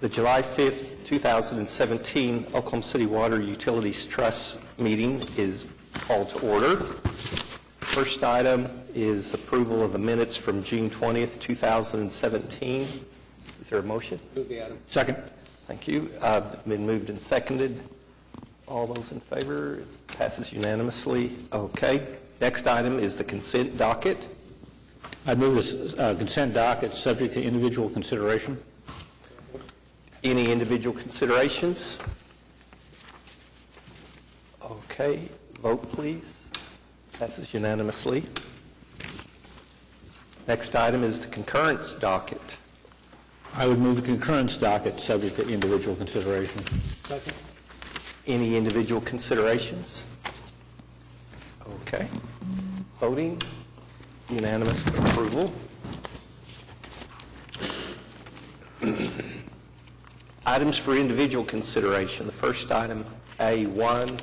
The July 5th, 2017 Oklahoma City Water Utilities Trust meeting is called to order. First item is approval of the minutes from June 20th, 2017. Is there a motion? Move the item. Second. Thank you. Been moved and seconded. All those in favor? It passes unanimously. Okay. Next item is the consent docket. I'd move this consent docket subject to individual consideration. Any individual considerations? Okay. Vote, please. Passes unanimously. Next item is the concurrence docket. I would move the concurrence docket subject to individual consideration. Second. Any individual considerations? Okay. Voting. Unanimous approval. Items for individual consideration. The first item, A1,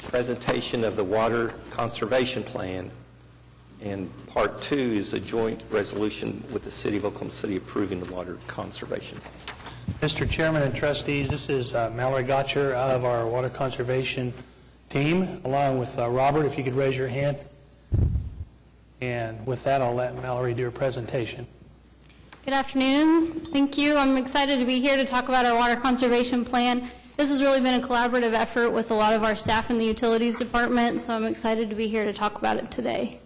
presentation of the Water Conservation Plan. And Part 2 is a joint resolution with the City of Oklahoma City approving the Water Conservation Plan. Mr. Chairman and trustees, this is Mallory Gotcher of our Water Conservation team, along with Robert, if you could raise your hand. And with that, I'll let Mallory do her presentation. Good afternoon. Thank you. I'm excited to be here to talk about our water conservation plan. This has really been a collaborative effort with a lot of our staff in the utilities department, so I'm excited to be here to talk about it today.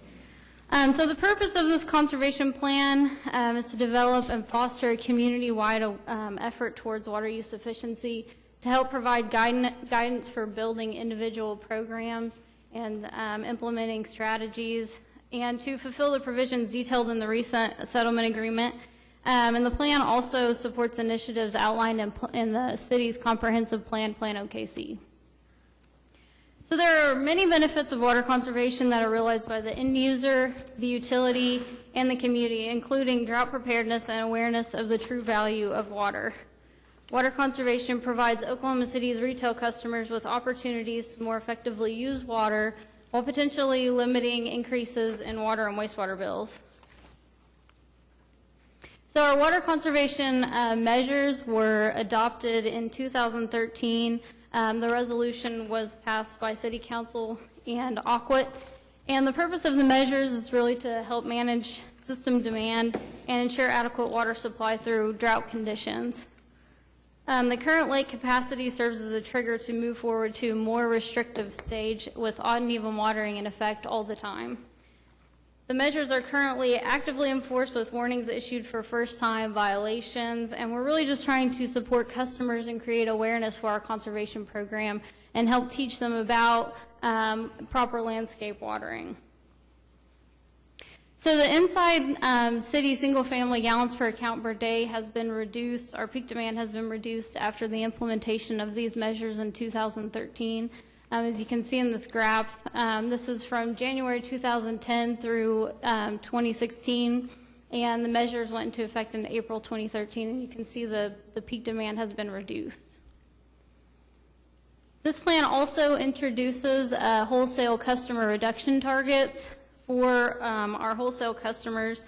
So the purpose of this conservation plan is to develop and foster a community-wide effort towards water use efficiency, to help provide guidance for building individual programs and implementing strategies, and to fulfill the provisions detailed in the recent settlement agreement. And the plan also supports initiatives outlined in the city's comprehensive plan, Plan OKC. So there are many benefits of water conservation that are realized by the end user, the utility, and the community, including drought preparedness and awareness of the true value of water. Water conservation provides Oklahoma City's retail customers with opportunities to more effectively use water while potentially limiting increases in water and wastewater bills. So our water conservation measures were adopted in 2013. The resolution was passed by City Council and AQUIT. And the purpose of the measures is really to help manage system demand and ensure adequate water supply through drought conditions. The current lake capacity serves as a trigger to move forward to a more restrictive stage with odd and even watering in effect all the time. The measures are currently actively enforced with warnings issued for first-time violations, and we're really just trying to support customers and create awareness for our conservation program and help teach them about proper landscape watering. So the inside city single-family gallons per account per day has been reduced. Our peak demand has been reduced after the implementation of these measures in 2013. As you can see in this graph, this is from January 2010 through 2016, and the measures went into effect in April 2013, and you can see the peak demand has been reduced. This plan also introduces wholesale customer reduction targets for our wholesale customers,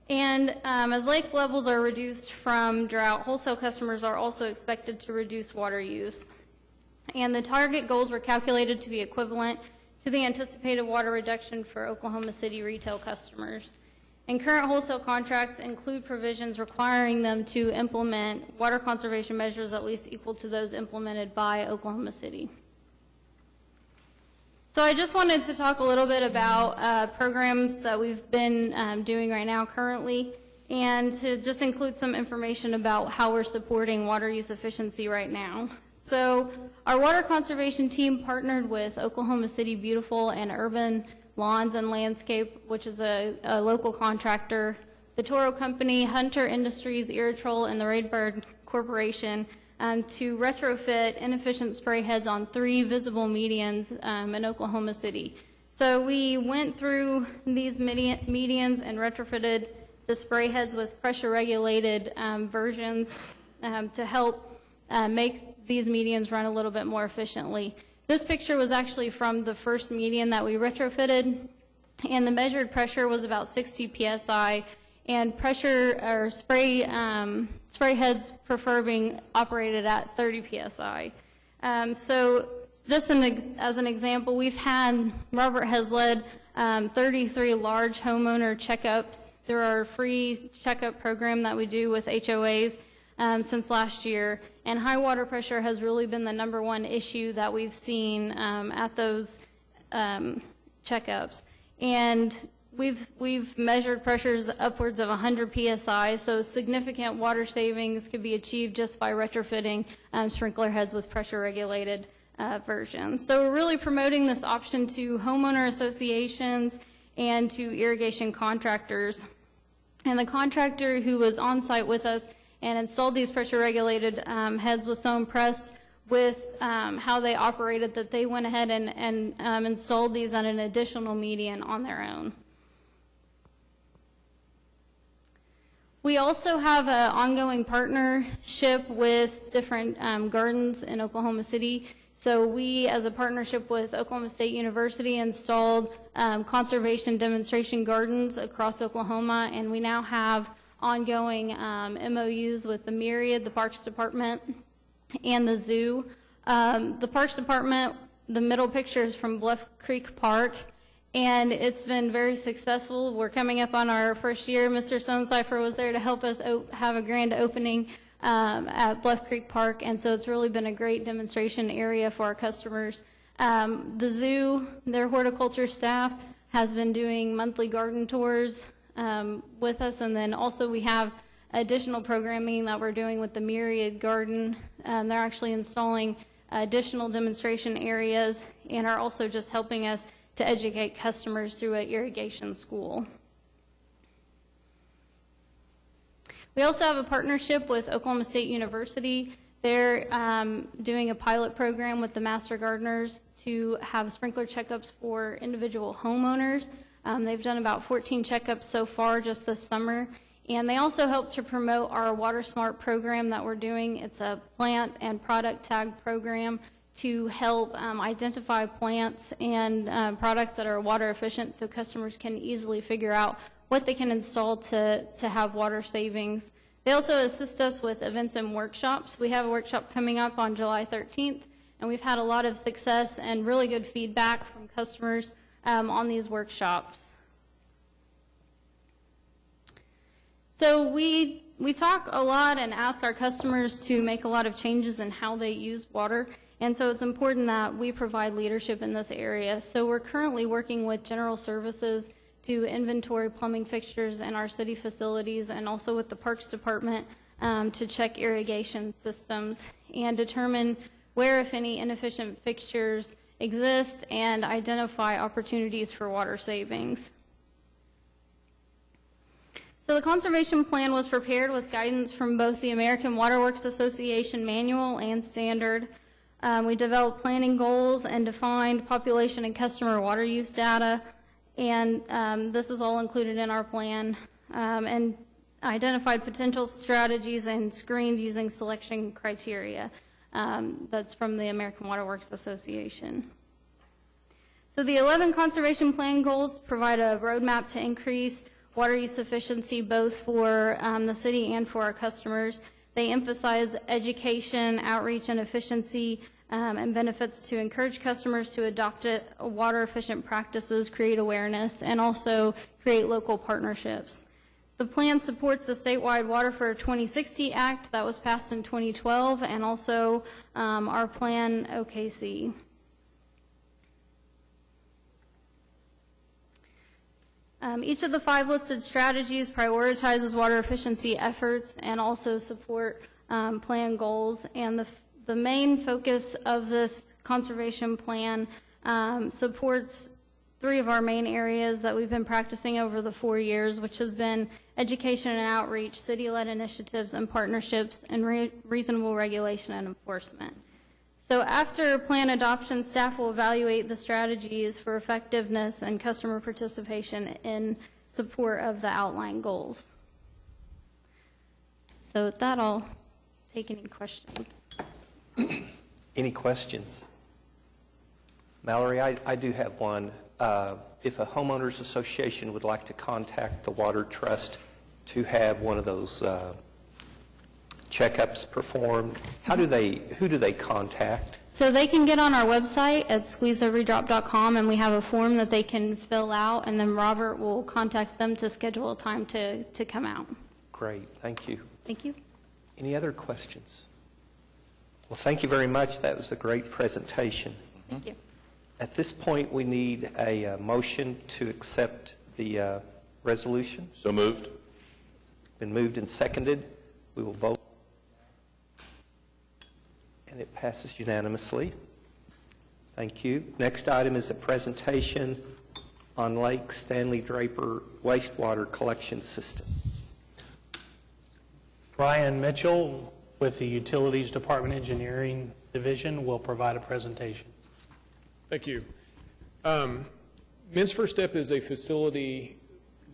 and as lake levels are reduced from drought, wholesale customers are also expected to reduce water use. And the target goals were calculated to be equivalent to the anticipated water reduction for Oklahoma City retail customers. And current wholesale contracts include provisions requiring them to implement water conservation measures at least equal to those implemented by Oklahoma City. So I just wanted to talk a little bit about programs that we've been doing right now currently, and to just include some information about how we're supporting water use efficiency right now. So our water conservation team partnered with Oklahoma City Beautiful and Urban Lawns and Landscape, which is a local contractor, the Toro Company, Hunter Industries, Irritrol, and the Raidbird Corporation to retrofit inefficient spray heads on 3 visible medians in Oklahoma City. So we went through these medians and retrofitted the spray heads with pressure-regulated versions to help make these medians run a little bit more efficiently. This picture was actually from the first median that we retrofitted, and the measured pressure was about 60 psi, and pressure or spray heads prefer being operated at 30 psi. So just as an example, Robert has led 33 large homeowner checkups through our free checkup program that we do with HOAs since last year, and high water pressure has really been the #1 issue that we've seen at those checkups. And we've measured pressures upwards of 100 psi, so significant water savings could be achieved just by retrofitting sprinkler heads with pressure regulated versions. So we're really promoting this option to homeowner associations and to irrigation contractors. And the contractor who was on site with us and installed these pressure regulated heads was so impressed with how they operated that they went ahead and installed these at an additional median on their own. We also have an ongoing partnership with different gardens in Oklahoma City. So we, as a partnership with Oklahoma State University, installed conservation demonstration gardens across Oklahoma, and we now have ongoing MOUs with the Myriad, the Parks Department, and the zoo. The Parks Department, the middle picture is from Bluff Creek Park, and it's been very successful. We're coming up on our first year. Mr. Stonecipher was there to help us have a grand opening at Bluff Creek Park, and so it's really been a great demonstration area for our customers. The zoo, their horticulture staff, has been doing monthly garden tours with us, and then also we have additional programming that we're doing with the Myriad Garden. They're actually installing additional demonstration areas and are also just helping us to educate customers through an irrigation school. We also have a partnership with Oklahoma State University. They're doing a pilot program with the Master Gardeners to have sprinkler checkups for individual homeowners. They've done about 14 checkups so far just this summer. And they also help to promote our Water Smart program that we're doing. It's a plant and product tag program to help identify plants and products that are water efficient so customers can easily figure out what they can install to have water savings. They also assist us with events and workshops. We have a workshop coming up on July 13th, and we've had a lot of success and really good feedback from customers on these workshops. So we talk a lot and ask our customers to make a lot of changes in how they use water, and so it's important that we provide leadership in this area. So we're currently working with General Services to inventory plumbing fixtures in our city facilities, and also with the Parks Department to check irrigation systems and determine where, if any, inefficient fixtures exist and identify opportunities for water savings. So the conservation plan was prepared with guidance from both the American Water Works Association manual and standard. We developed planning goals and defined population and customer water use data, and this is all included in our plan, and identified potential strategies and screened using selection criteria. That's from the American Water Works Association. So the 11 conservation plan goals provide a roadmap to increase water use efficiency both for the city and for our customers. They emphasize education, outreach, and efficiency and benefits to encourage customers to adopt water efficient practices, create awareness, and also create local partnerships. The plan supports the statewide Water for 2060 Act that was passed in 2012, and also our plan OKC. Each of the 5 listed strategies prioritizes water efficiency efforts and also support plan goals. And the main focus of this conservation plan supports 3 of our main areas that we've been practicing over the 4 years, which has been education and outreach, city-led initiatives and partnerships, and reasonable regulation and enforcement. So after plan adoption, staff will evaluate the strategies for effectiveness and customer participation in support of the outlined goals. So with that, I'll take any questions. Any questions? Mallory, I do have one. If a homeowners association would like to contact the Water Trust to have one of those checkups performed, who do they contact? So they can get on our website at squeezeeverydrop.com, and we have a form that they can fill out, and then Robert will contact them to schedule a time to come out. Great, thank you. Thank you. Any other questions? Well, thank you very much. That was a great presentation. Thank you. At this point, we need a motion to accept the resolution. So moved. Been moved and seconded. We will vote. And it passes unanimously. Thank you. Next item is a presentation on Lake Stanley Draper wastewater collection system. Brian Mitchell with the Utilities Department Engineering Division will provide a presentation. Thank you. Men's First Step is a facility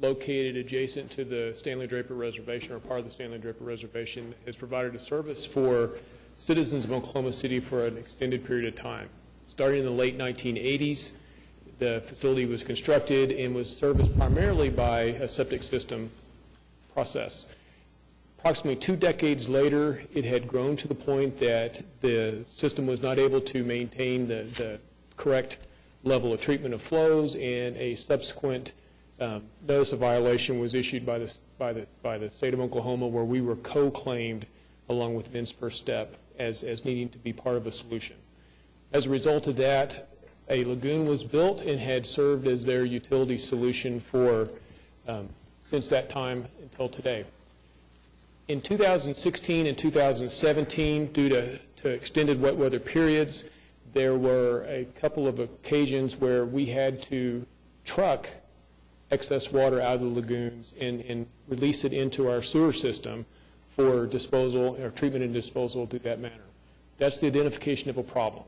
located adjacent to the Stanley Draper Reservation, or part of the Stanley Draper Reservation, that has provided a service for citizens of Oklahoma City for an extended period of time. Starting in the late 1980s, the facility was constructed and was serviced primarily by a septic system process. Approximately 2 decades later, it had grown to the point that the system was not able to maintain the correct level of treatment of flows, and a subsequent notice of violation was issued by the state of Oklahoma, where we were co-claimed along with Men's First Step as needing to be part of a solution. As a result of that, a lagoon was built and had served as their utility solution for since that time until today. In 2016 and 2017, due to extended wet weather periods, there were a couple of occasions where we had to truck excess water out of the lagoons and release it into our sewer system for disposal or treatment and disposal through that manner. That's the identification of a problem.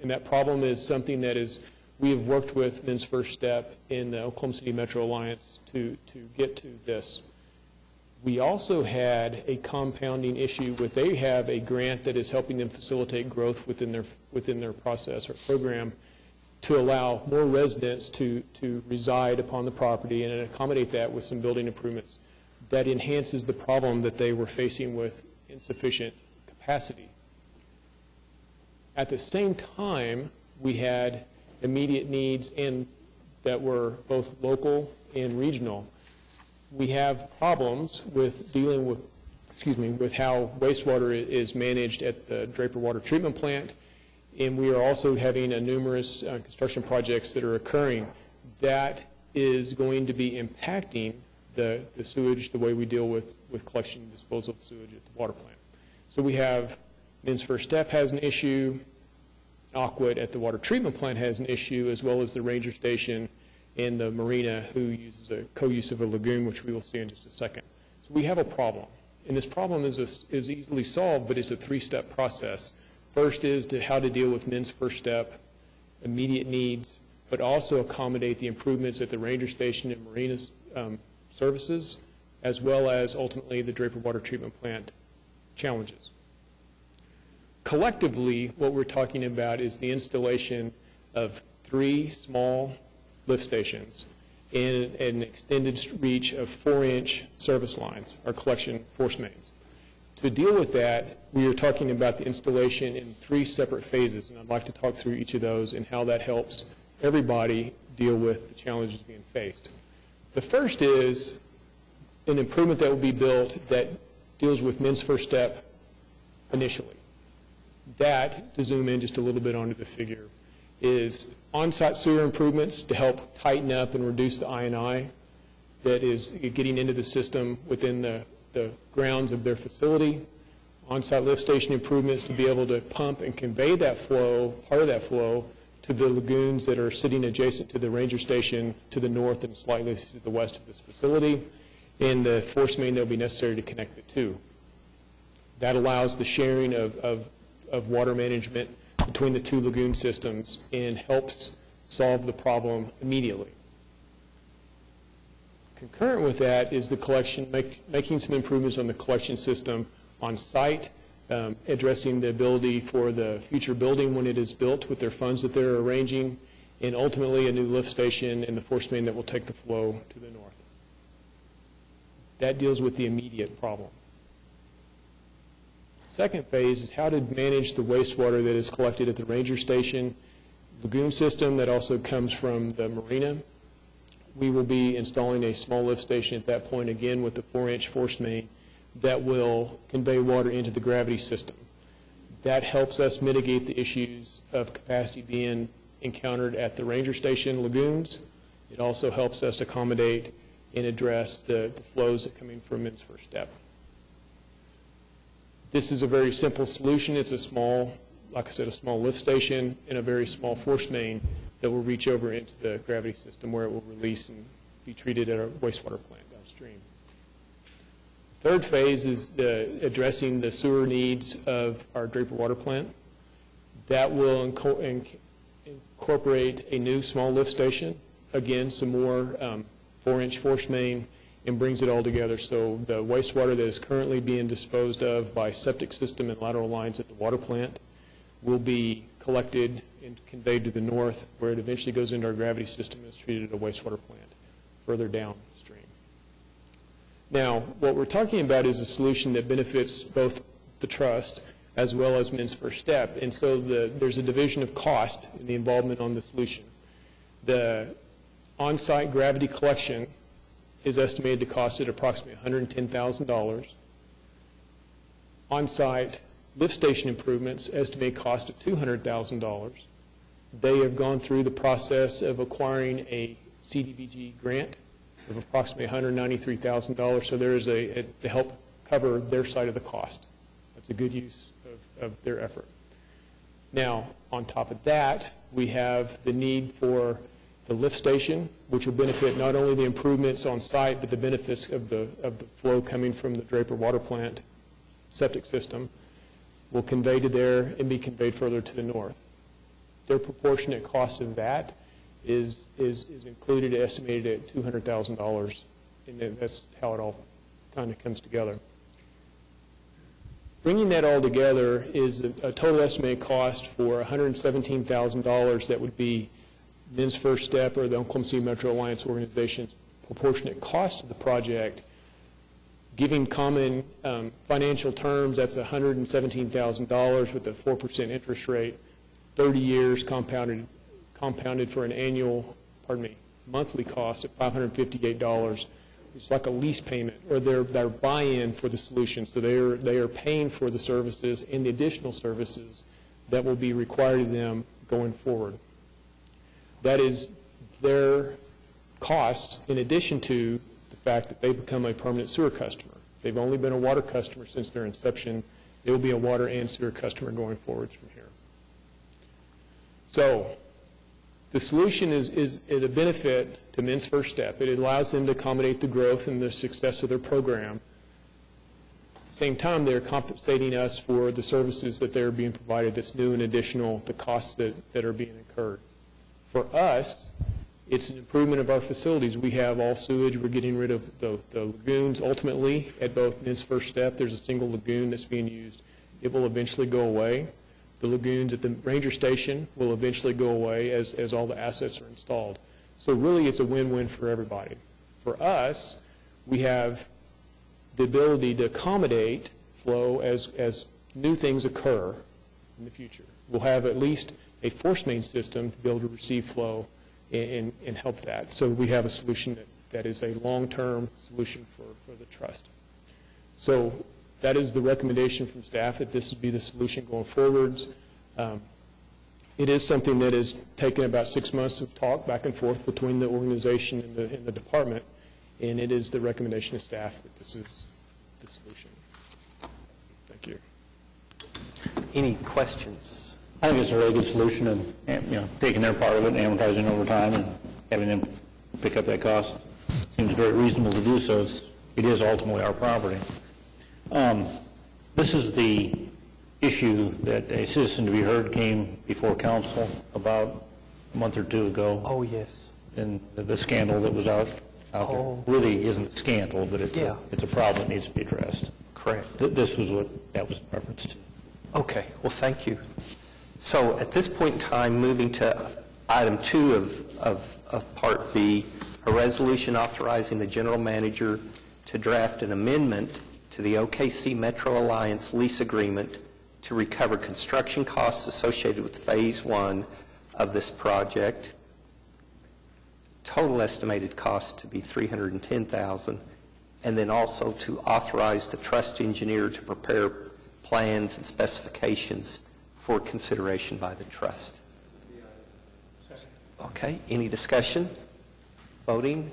And that problem is something that we have worked with Men's First Step in the Oklahoma City Metro Alliance to get to this. We also had a compounding issue with, they have a grant that is helping them facilitate growth within their process or program to allow more residents to reside upon the property and accommodate that with some building improvements. That enhances the problem that they were facing with insufficient capacity. At the same time, we had immediate needs that were both local and regional. We have problems with dealing with how wastewater is managed at the Draper Water Treatment Plant, and we are also having numerous construction projects that are occurring that is going to be impacting the sewage, the way we deal with collection and disposal of sewage at the water plant. So we have Men's First Step has an issue, Aquit at the water treatment plant has an issue, as well as the ranger station and the marina, who uses a co-use of a lagoon, which we will see in just a second. So we have a problem, and this problem is easily solved, but it's a 3-step process. First is how to deal with Men's First Step, immediate needs, but also accommodate the improvements at the ranger station and marina services, as well as ultimately the Draper Water Treatment Plant challenges. Collectively, what we're talking about is the installation of 3 small lift stations and an extended reach of 4-inch service lines, or collection force mains. To deal with that, we are talking about the installation in 3 separate phases, and I'd like to talk through each of those and how that helps everybody deal with the challenges being faced. The first is an improvement that will be built that deals with Men's First Step initially. That, to zoom in just a little bit onto the figure, is on-site sewer improvements to help tighten up and reduce the I&I that is getting into the system within the grounds of their facility. On-site lift station improvements to be able to pump and convey that flow, part of that flow, to the lagoons that are sitting adjacent to the ranger station to the north and slightly to the west of this facility, and the force main that will be necessary to connect the two. That allows the sharing of water management between the 2 lagoon systems and helps solve the problem immediately. Concurrent with that is the collection, making some improvements on the collection system on site, addressing the ability for the future building when it is built with their funds that they're arranging, and ultimately a new lift station and the force main that will take the flow to the north. That deals with the immediate problem. Second phase is how to manage the wastewater that is collected at the ranger station lagoon system that also comes from the marina. We will be installing a small lift station at that point, again with the 4-inch force main that will convey water into the gravity system. That helps us mitigate the issues of capacity being encountered at the ranger station lagoons. It also helps us accommodate and address the flows that are coming from Min's First Step. This is a very simple solution. It's a small, like I said, a small lift station and a very small force main that will reach over into the gravity system where it will release and be treated at our wastewater plant downstream. Third phase is addressing the sewer needs of our Draper Water Plant. That will incorporate a new small lift station, again, some more 4-inch force main, and brings it all together. So the wastewater that is currently being disposed of by septic system and lateral lines at the water plant will be collected and conveyed to the north, where it eventually goes into our gravity system and is treated at a wastewater plant further downstream. Now, what we're talking about is a solution that benefits both the trust as well as Min's First Step, and so there's a division of cost in the involvement on the solution. The on-site gravity collection is estimated to cost at approximately $110,000. On-site lift station improvements estimate cost of $200,000. They have gone through the process of acquiring a CDBG grant of approximately $193,000, so there is to help cover their side of the cost. That's a good use of their effort. Now, on top of that, we have the need for the lift station, which will benefit not only the improvements on site, but the benefits of the flow coming from the Draper Water Plant septic system will convey to there and be conveyed further to the north. Their proportionate cost of that is included, estimated at $200,000, and that's how it all kind of comes together. Bringing that all together is a total estimated cost for $117,000 that would be Min's First Step or the Oklahoma City Metro Alliance Organization's proportionate cost of the project. Giving common financial terms, that's $117,000 with a 4% interest rate, 30 years compounded for an monthly cost of $558, which is like a lease payment, or their buy-in for the solution. So they are paying for the services and the additional services that will be required of them going forward. That is their cost in addition to the fact that they become a permanent sewer customer. They've only been a water customer since their inception. They will be a water and sewer customer going forwards from here. So the solution is a benefit to Min's First Step. It allows them to accommodate the growth and the success of their program. At the same time, they're compensating us for the services that they're being provided that's new and additional, the costs that are being incurred. For us, it's an improvement of our facilities. We have all sewage. We're getting rid of the lagoons. Ultimately, at both Min's First Step, there's a single lagoon that's being used. It will eventually go away. The lagoons at the ranger station will eventually go away as all the assets are installed. So really, it's a win-win for everybody. For us, we have the ability to accommodate flow as new things occur in the future. We'll have at least a force main system to be able to receive flow and help that. So we have a solution that is a long-term solution for the trust. So that is the recommendation from staff, that this would be the solution going forwards. It is something that has taken about 6 months of talk back and forth between the organization and the department, and it is the recommendation of staff that this is the solution. Thank you. Any questions? I think it's a really good solution, and taking their part of it and amortizing over time and having them pick up that cost seems very reasonable to do so. It is ultimately our property. This is the issue that a citizen to be heard came before council about a month or two ago. Oh, yes. And the scandal that was out there really isn't a scandal, but it's a problem that needs to be addressed. Correct. This was what that was in reference to. Okay, well, thank you. So at this point in time, moving to item 2 of Part B, a resolution authorizing the general manager to draft an amendment to the OKC Metro Alliance lease agreement to recover construction costs associated with Phase 1 of this project. Total estimated cost to be $310,000, and then also to authorize the trust engineer to prepare plans and specifications for consideration by the trust. Okay, any discussion? Voting?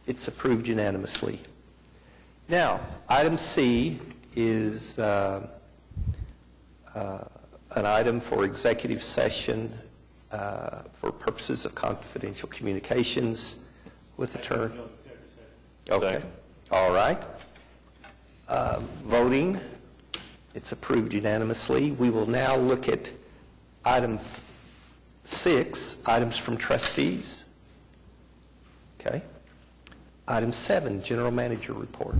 It's approved unanimously. Now, item C is an item for executive session for purposes of confidential communications with attorney. Okay, all right. Voting, it's approved unanimously. We will now look at item 6, items from trustees. Okay. Item 7, general manager report.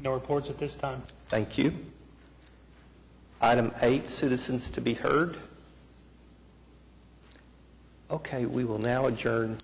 No reports at this time. Thank you. Item 8, citizens to be heard. Okay, we will now adjourn